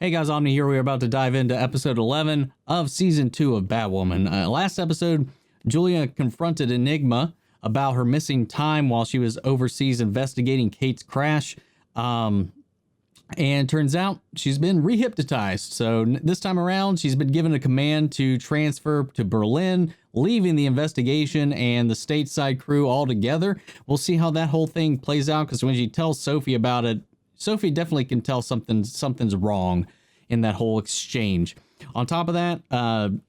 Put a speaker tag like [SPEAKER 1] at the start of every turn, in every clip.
[SPEAKER 1] Hey guys, Omni here. We're about to dive into episode 11 of season 2 of Batwoman. Last episode, Julia confronted Enigma about her missing time while she was overseas investigating Kate's crash. And turns out she's been rehypnotized. So this time around, she's been given a command to transfer to Berlin, leaving the investigation and the stateside crew all together. We'll see how that whole thing plays out, because when she tells Sophie about it, Sophie definitely can tell something's wrong in that whole exchange. On top of that,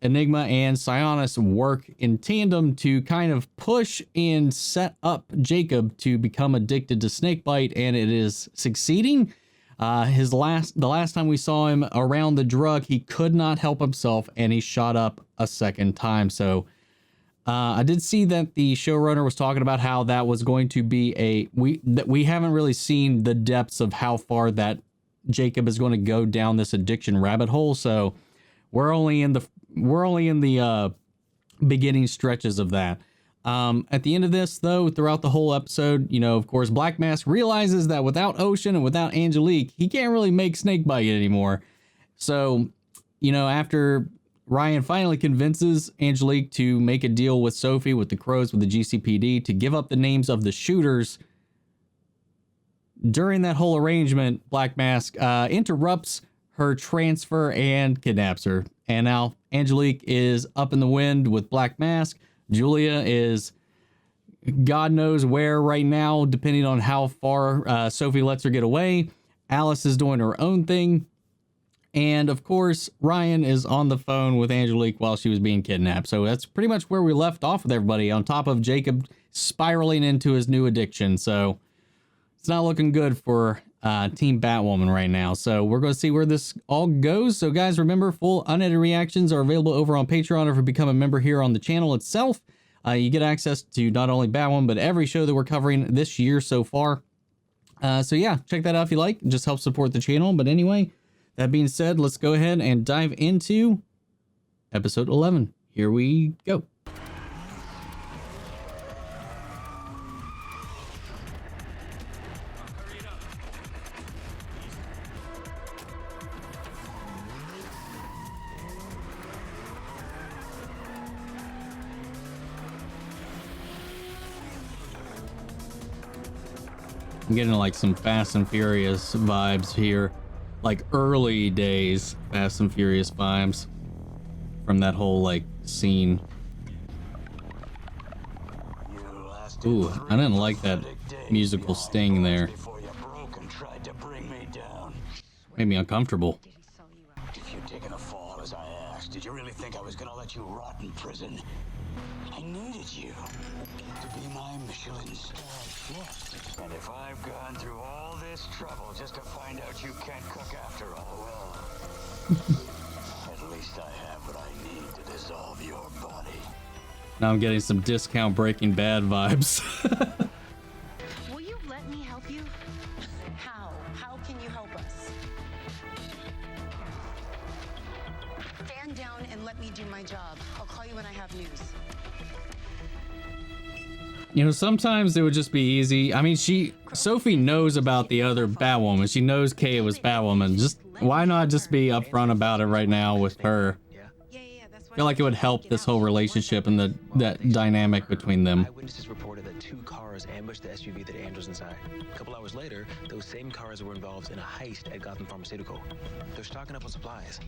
[SPEAKER 1] Enigma and Sionis work in tandem to kind of push and set up Jacob to become addicted to snakebite, and it is succeeding. The last time we saw him around the drug, he could not help himself, and he shot up a second time. So I did see that the showrunner was talking about how that was going to be we haven't really seen the depths of how far that Jacob is going to go down this addiction rabbit hole. So we're only in the beginning stretches of that. At the end of this, though, throughout the whole episode, of course, Black Mask realizes that without Ocean and without Angelique, he can't really make snakebite anymore. So, after Ryan finally convinces Angelique to make a deal with Sophie, with the Crows, with the GCPD, to give up the names of the shooters, during that whole arrangement, Black Mask interrupts her transfer and kidnaps her. And now Angelique is up in the wind with Black Mask. Julia is God knows where right now, depending on how far Sophie lets her get away. Alice is doing her own thing. And of course, Ryan is on the phone with Angelique while she was being kidnapped. So that's pretty much where we left off with everybody, on top of Jacob spiraling into his new addiction. So it's not looking good for Team Batwoman right now. So we're going to see where this all goes. So guys, remember, full unedited reactions are available over on Patreon, or if you become a member here on the channel itself. You get access to not only Batwoman, but every show that we're covering this year so far. So yeah, check that out if you like. It just helps support the channel. But anyway, that being said, let's go ahead and dive into episode 11. Here we go. I'm getting like some Fast and Furious vibes here, like early days Fast and Furious vibes from that whole like scene. Ooh, I didn't like that musical sting there. Made me uncomfortable.
[SPEAKER 2] If you'd taken a fall as I asked, did you really think I was gonna let you rot in prison? I needed you to be my Michelin star chef. And if I've gone through all this trouble just to find out you can't cook after all, well, at least I have what I need to dissolve your body.
[SPEAKER 1] Now I'm getting some discount Breaking Bad vibes.
[SPEAKER 3] Will you let me help you? How? How can you help us? Stand down and let me do my job. I'll call you when I have news.
[SPEAKER 1] Sometimes it would just be easy. I mean, Sophie knows about the other Batwoman. She knows Kay was Batwoman. Just why not just be upfront about it right now with her? I feel like it would help this whole relationship and that dynamic between them.
[SPEAKER 4] Eyewitnesses reported that 2 cars ambushed the SUV that Andrew's inside. A couple hours later, those same cars were involved in a heist at Gotham Pharmaceutical. They're stocking up on supplies.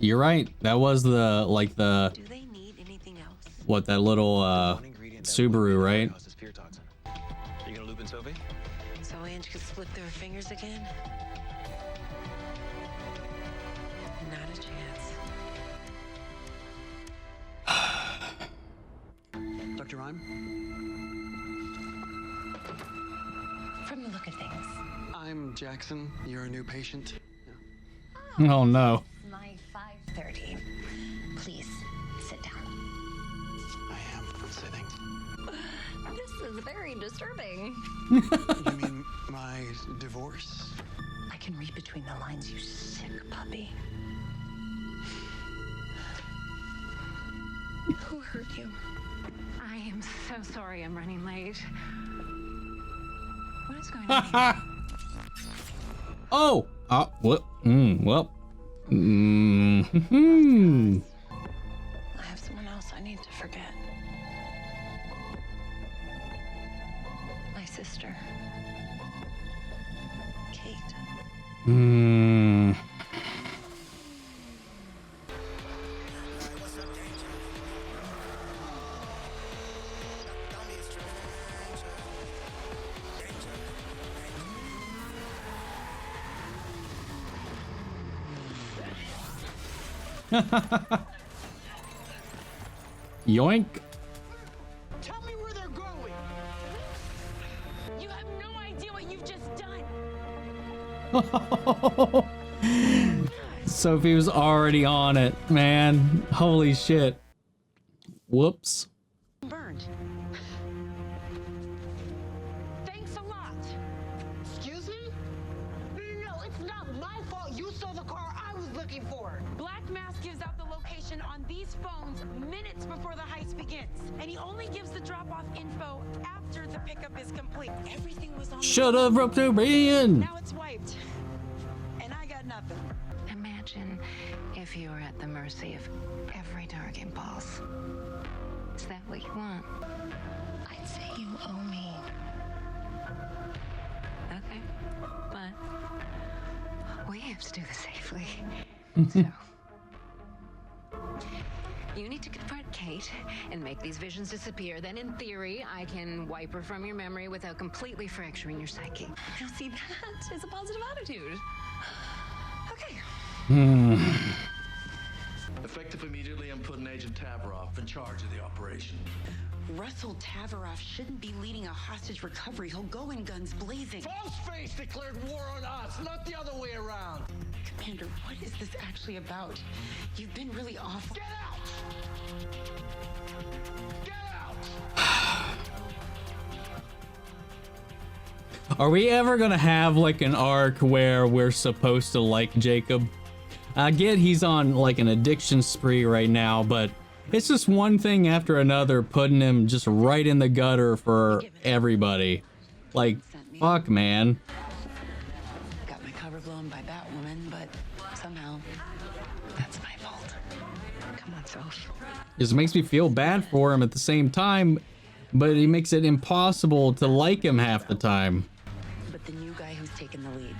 [SPEAKER 1] You're right. That was
[SPEAKER 3] Do they need anything else?
[SPEAKER 1] what, that little Subaru, right?
[SPEAKER 4] You gonna loop in Sophie?
[SPEAKER 3] So Ange could slip through her fingers again? Not a chance.
[SPEAKER 2] Dr. Rhyme?
[SPEAKER 3] From the look of things.
[SPEAKER 2] I'm Jackson. You're a new patient.
[SPEAKER 1] Oh no.
[SPEAKER 3] My 5:30. Please sit down.
[SPEAKER 2] I am sitting.
[SPEAKER 3] This is very disturbing.
[SPEAKER 2] You mean my divorce?
[SPEAKER 3] I can read between the lines, you sick puppy. Who hurt you?
[SPEAKER 5] I am so sorry I'm running late. What is going on?
[SPEAKER 1] Oh, what? Well, Mm-hmm.
[SPEAKER 3] I have someone else I need to forget. My sister. Kate.
[SPEAKER 1] Hmm. Yoink.
[SPEAKER 2] Tell me where they're going.
[SPEAKER 3] You have no idea what you've just done.
[SPEAKER 1] Sophie was already on it, man. Holy shit. Whoops.
[SPEAKER 3] Burned. Thanks a lot.
[SPEAKER 2] Excuse me? No, it's not my fault. You saw the car I was looking for.
[SPEAKER 3] Black Mass gives out the location on these phones minutes before the heist begins. And he only gives the drop-off info after the pickup is complete. Everything was on
[SPEAKER 1] Shut
[SPEAKER 3] the
[SPEAKER 1] up, Reptilian!
[SPEAKER 3] Now it's wiped. And I got nothing.
[SPEAKER 5] Imagine if you were at the mercy of every dark impulse. Is that what you want?
[SPEAKER 3] I'd say you owe me.
[SPEAKER 5] Okay, but we have to do this safely. So, you need to confront Kate and make these visions disappear. Then, in theory, I can wipe her from your memory without completely fracturing your psyche. Now, see, that is a positive attitude. Okay.
[SPEAKER 6] Effective immediately, I'm putting Agent Tavaroff in charge of the operation.
[SPEAKER 3] Russell Tavaroff shouldn't be leading a hostage recovery. He'll go in guns blazing.
[SPEAKER 6] Falseface declared war on us, not the other way around.
[SPEAKER 3] Commander, what is this actually about? You've been really awful.
[SPEAKER 6] Get out! Get out!
[SPEAKER 1] Are we ever gonna have like an arc where we're supposed to like Jacob? I get he's on like an addiction spree right now, but it's just one thing after another putting him just right in the gutter for everybody. Like, fuck, man.
[SPEAKER 3] Got my cover blown by Batwoman, but somehow that's my fault. Come on, Soph.
[SPEAKER 1] Just makes me feel bad for him at the same time, but he makes it impossible to like him half the time.
[SPEAKER 3] But the new guy who's taken the lead,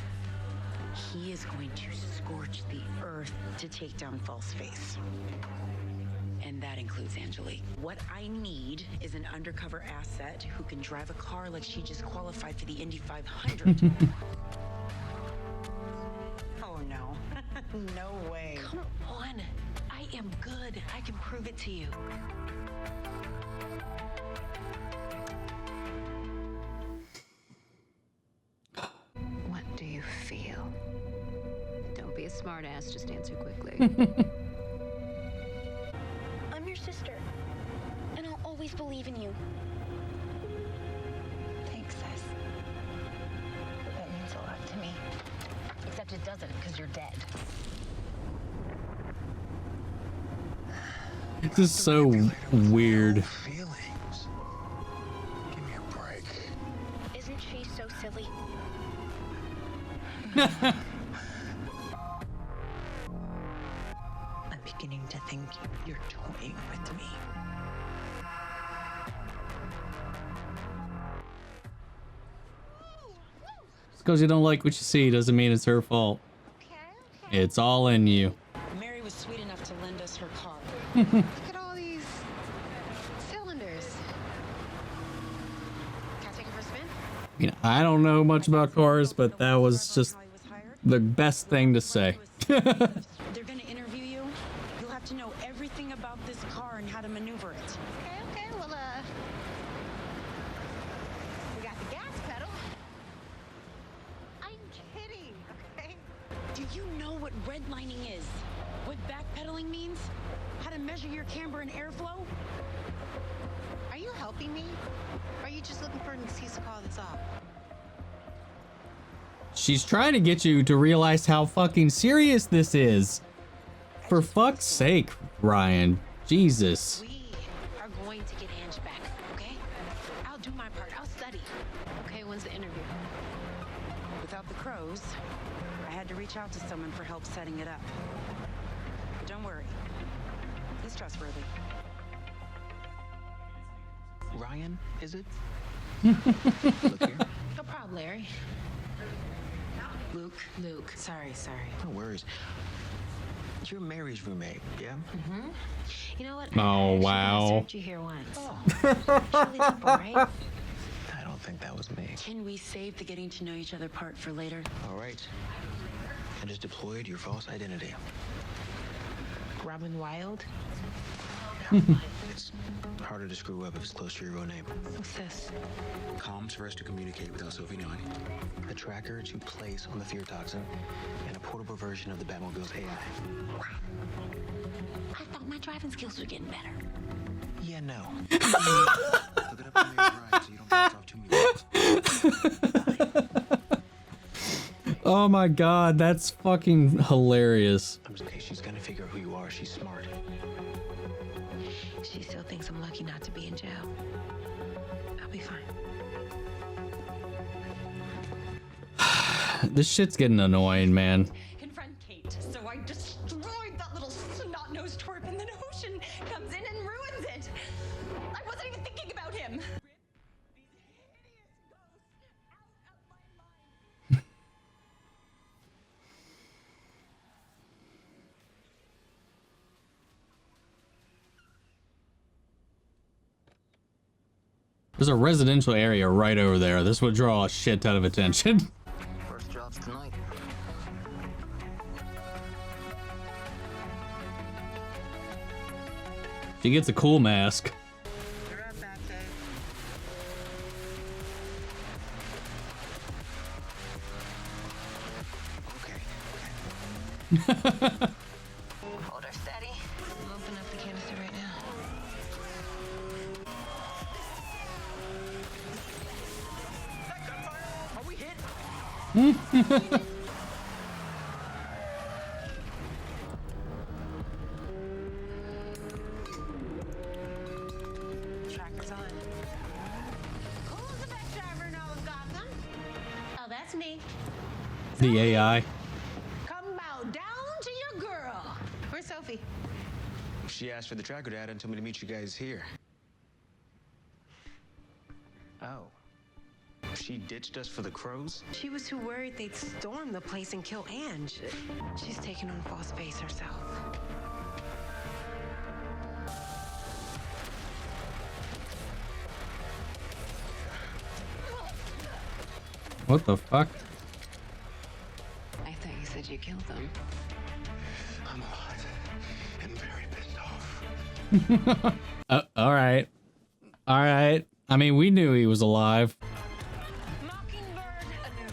[SPEAKER 3] he is going to scorch the earth to take down Falseface. And that includes Angelique. What I need is an undercover asset who can drive a car like she just qualified for the Indy 500. Oh no. No way. Come on. I am good. I can prove it to you.
[SPEAKER 5] What do you feel? Don't be a smartass, just answer quickly.
[SPEAKER 7] I'm your sister, and I'll always believe in you.
[SPEAKER 3] Thanks, sis. That means a lot to me. Except it doesn't, because you're dead.
[SPEAKER 1] This is so weird.
[SPEAKER 6] Feelings. Give me a break.
[SPEAKER 7] Isn't she so silly?
[SPEAKER 3] I'm beginning to think you're toying with me.
[SPEAKER 1] Just because you don't like what you see doesn't mean it's her fault. It's all in you.
[SPEAKER 3] Mary was sweet enough to lend us her car.
[SPEAKER 8] Look at all these cylinders. Can I take it for a spin?
[SPEAKER 1] I mean, I don't know much about cars, but that was just the best thing to say.
[SPEAKER 3] They're gonna interview you. You'll have to know everything about this car and how to maneuver it.
[SPEAKER 8] Okay, well, we got the gas pedal. I'm kidding, okay?
[SPEAKER 3] Do you know what redlining is? What backpedaling means? How to measure your camber and airflow?
[SPEAKER 8] Are you helping me? Or are you just looking for an excuse to call this off?
[SPEAKER 1] She's trying to get you to realize how fucking serious this is. For fuck's sake, Ryan. Jesus.
[SPEAKER 3] We are going to get Ange back, okay? I'll do my part. I'll study.
[SPEAKER 5] Okay, when's the interview?
[SPEAKER 3] Without the crows, I had tried to reach out to someone for help setting it up. But don't worry. He's trustworthy.
[SPEAKER 4] Ryan, is it? Look here.
[SPEAKER 5] No problem, Larry. Luke. Sorry.
[SPEAKER 4] No worries. You're Mary's roommate, yeah?
[SPEAKER 5] Mm-hmm. You know what?
[SPEAKER 1] Oh,
[SPEAKER 5] I
[SPEAKER 1] wow.
[SPEAKER 5] served you here once. Really simple, right?
[SPEAKER 4] I don't think that was me.
[SPEAKER 3] Can we save the getting to know each other part for later?
[SPEAKER 4] All right. I just deployed your false identity.
[SPEAKER 5] Robin Wilde?
[SPEAKER 4] It's harder to screw up if it's close to your real name.
[SPEAKER 5] What's this?
[SPEAKER 4] Comms for us to communicate without Sophie knowing. A tracker to place on the fear toxin, and a portable version of the Batmobile's AI.
[SPEAKER 3] I thought my driving skills were getting better.
[SPEAKER 4] Yeah, no. Look it up on Mary's ride so you don't bounce off too many points.
[SPEAKER 1] Oh my god, that's fucking hilarious.
[SPEAKER 4] Okay, she's gonna figure out who you are. She's smart.
[SPEAKER 5] She still thinks I'm lucky not to be in jail. I'll be fine.
[SPEAKER 1] This shit's getting annoying, man.
[SPEAKER 9] Confront Kate, so I destroyed that little snot-nosed twerp, and then Ocean comes in and ruins it. I wasn't even thinking about him.
[SPEAKER 1] There's a residential area right over there. This would draw a shit ton of attention.
[SPEAKER 4] First job's tonight.
[SPEAKER 1] She gets a cool mask.
[SPEAKER 8] You're up, Batcave.
[SPEAKER 5] Hold her steady. I'm opening up the canister right now.
[SPEAKER 4] Are we hit?
[SPEAKER 5] Tracker's on.
[SPEAKER 8] Who's the best driver in all of Gotham? Oh, that's me.
[SPEAKER 1] The AI.
[SPEAKER 8] Come bow down to your girl. Where's Sophie?
[SPEAKER 4] She asked for the tracker data and told me to meet you guys here. Oh. She ditched us for the crows?
[SPEAKER 5] She was too worried they'd storm the place and kill Ange. She's taken on false face herself.
[SPEAKER 1] What the fuck?
[SPEAKER 5] I thought you said you killed them.
[SPEAKER 4] I'm alive and very pissed off.
[SPEAKER 1] All right. I mean, we knew he was alive.
[SPEAKER 8] Mockingbird anew.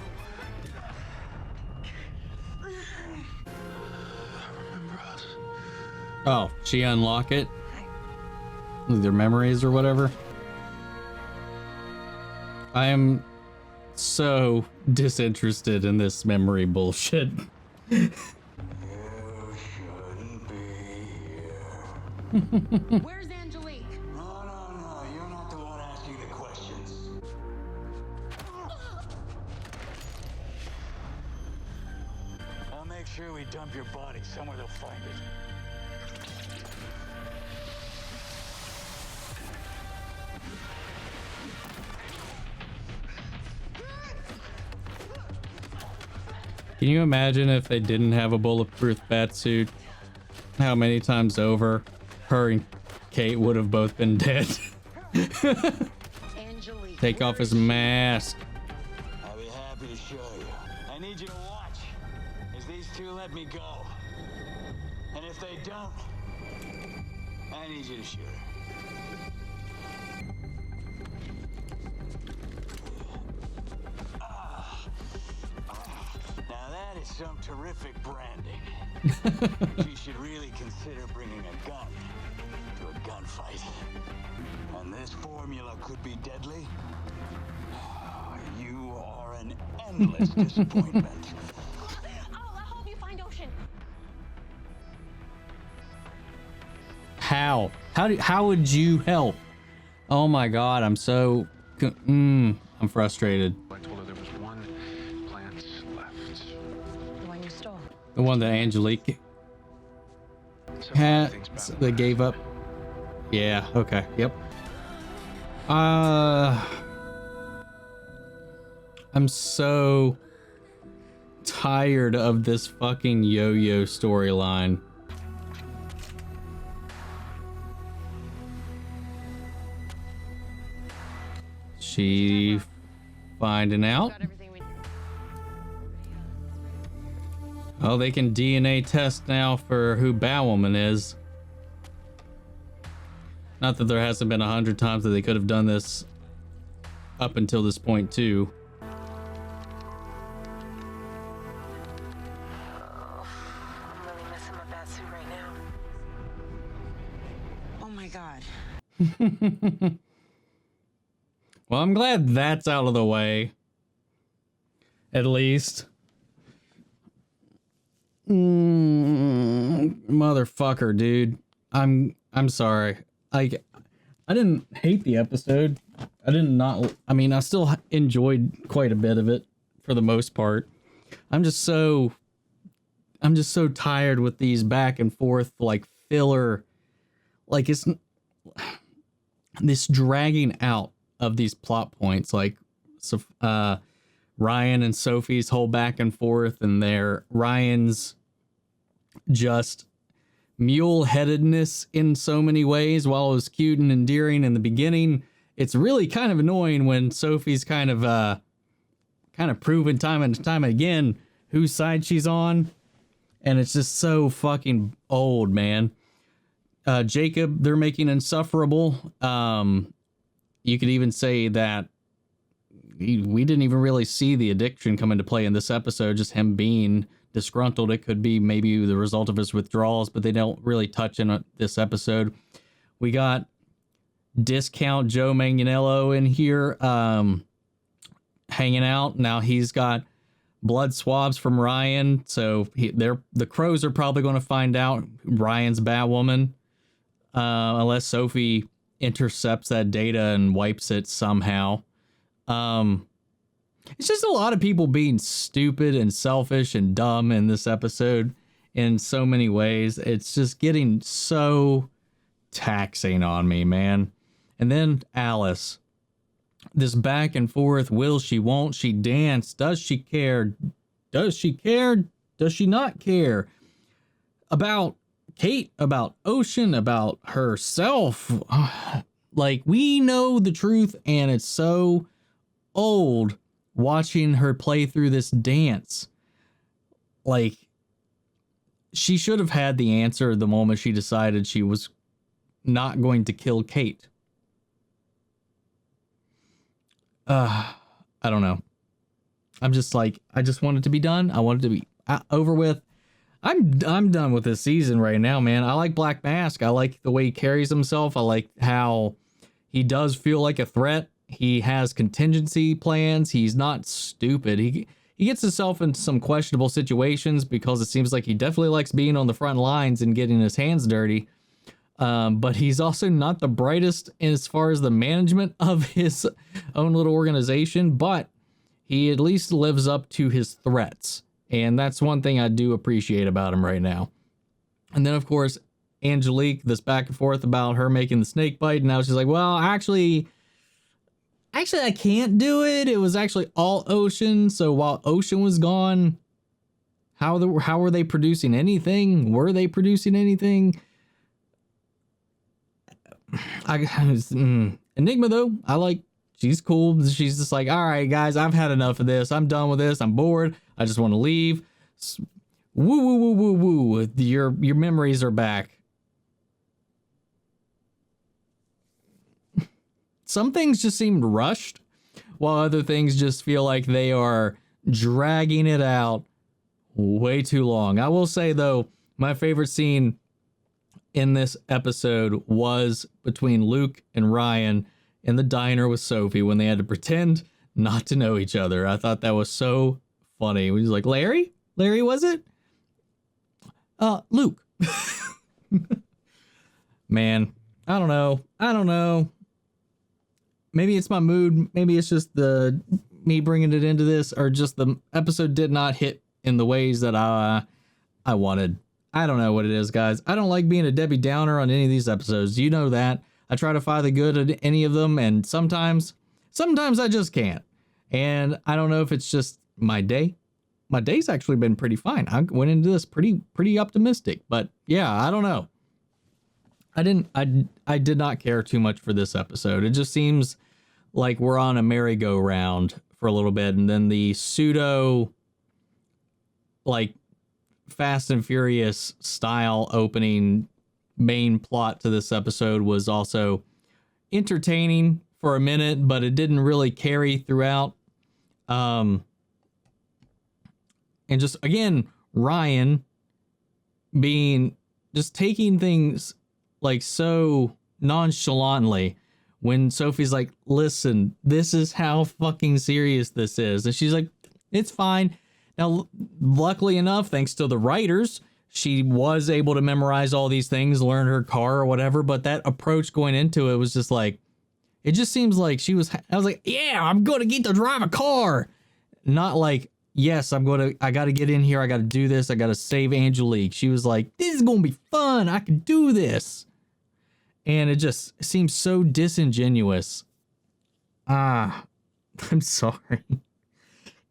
[SPEAKER 4] Remember us?
[SPEAKER 1] Oh, she unlock it? Their memories or whatever? I am so disinterested in this memory bullshit.
[SPEAKER 2] You shouldn't be here.
[SPEAKER 8] Where's Angelique?
[SPEAKER 2] No, you're not the one asking the questions. I'll make sure we dump your body somewhere they'll find it.
[SPEAKER 1] Can you imagine if they didn't have a bulletproof batsuit? How many times over her and Kate would have both been dead?
[SPEAKER 8] Angelique.
[SPEAKER 1] Take off his mask.
[SPEAKER 2] I'll be happy to show you. I need you to watch as these two let me go. And if they don't, I need you to shoot her. Now that is some terrific branding. She should really consider bringing a gun to a gunfight. And this formula could be deadly. You are an endless disappointment.
[SPEAKER 8] I'll help you find Ocean.
[SPEAKER 1] How would you help? Oh my god, I'm so I'm frustrated.
[SPEAKER 4] I told her there was one plant left.
[SPEAKER 5] The one you
[SPEAKER 1] The one that Angelique had, that gave up. Yeah, okay, yep. I'm so tired of this fucking yo-yo storyline. She finding out. Oh, they can DNA test now for who Batwoman is. Not that there hasn't been 100 times that they could have done this up until this point too.
[SPEAKER 3] I'm really missing my batsuit right now. Oh my god.
[SPEAKER 1] Well, I'm glad that's out of the way. At least. Motherfucker, dude. I'm sorry. I didn't hate the episode. I still enjoyed quite a bit of it for the most part. I'm just so tired with these back and forth like filler, like it's this dragging out of these plot points, like Ryan and Sophie's whole back and forth, and Ryan's just mule-headedness in so many ways. While it was cute and endearing in the beginning, it's really kind of annoying when Sophie's kind of proven time and time again whose side she's on, and it's just so fucking old, man. Jacob, they're making insufferable. You could even say that we didn't even really see the addiction come into play in this episode, just him being disgruntled. It could be maybe the result of his withdrawals, but they don't really touch in this episode. We got Discount Joe Manganiello in here hanging out. Now he's got blood swabs from Ryan, so the Crows are probably going to find out Ryan's Batwoman, unless Sophie intercepts that data and wipes it somehow. It's just a lot of people being stupid and selfish and dumb in this episode in so many ways. It's just getting so taxing on me, man. And then Alice, this back and forth, will she, won't she dance? Does she care? Does she care? Does she not care? About Kate, about Ocean, about herself. Like, we know the truth, and it's so old watching her play through this dance. Like, she should have had the answer the moment she decided she was not going to kill Kate. I don't know. I'm just like, I just want it to be done. I want it to be over with. I'm done with this season right now, man. I like Black Mask. I like the way he carries himself. I like how he does feel like a threat. He has contingency plans. He's not stupid. He gets himself into some questionable situations because it seems like he definitely likes being on the front lines and getting his hands dirty. But he's also not the brightest as far as the management of his own little organization, but he at least lives up to his threats. And that's one thing I do appreciate about him right now. And then, of course, Angelique, this back and forth about her making the snake bite. And now she's like, well, actually, I can't do it. It was actually all Ocean. So while Ocean was gone, how were they producing anything? Were they producing anything? Enigma, though, she's cool. She's just like, all right, guys, I've had enough of this. I'm done with this. I'm bored. I just want to leave. Woo, woo, woo, woo, woo. Your memories are back. Some things just seemed rushed, while other things just feel like they are dragging it out way too long. I will say, though, my favorite scene in this episode was between Luke and Ryan in the diner with Sophie when they had to pretend not to know each other. I thought that was so funny. He was like, Larry? Larry, was it? Luke. Man, I don't know. Maybe it's my mood. Maybe it's just me bringing it into this, or just the episode did not hit in the ways that I don't know what it is, guys. I don't like being a Debbie Downer on any of these episodes. You know that. I try to find the good in any of them, and sometimes I just can't. And I don't know if it's just my day. My day's actually been pretty fine. I went into this pretty optimistic, but yeah, I don't know. I did not care too much for this episode. It just seems like we're on a merry-go-round for a little bit, and then the pseudo, like, Fast and Furious style opening main plot to this episode was also entertaining for a minute, but it didn't really carry throughout. And just, again, Ryan just taking things like so nonchalantly when Sophie's like, listen, this is how fucking serious this is. And she's like, it's fine. Now, luckily enough, thanks to the writers, she was able to memorize all these things, learn her car or whatever. But that approach going into it was just like, it just seems like I was like, yeah, I'm going to get to drive a car. Not like, yes, I got to get in here. I got to do this. I got to save Angelique. She was like, this is going to be fun. I can do this. And it just seems so disingenuous. I'm sorry.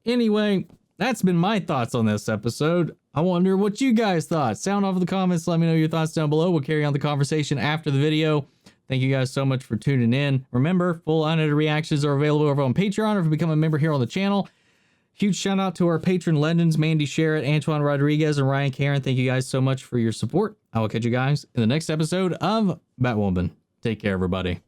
[SPEAKER 1] Anyway, that's been my thoughts on this episode. I wonder what you guys thought. Sound off in the comments. Let me know your thoughts down below. We'll carry on the conversation after the video. Thank you guys so much for tuning in. Remember, full unedited reactions are available over on Patreon or if you become a member here on the channel. Huge shout out to our patron legends, Mandy Sherritt, Antoine Rodriguez, and Ryan Karen. Thank you guys so much for your support. I will catch you guys in the next episode of Batwoman. Take care, everybody.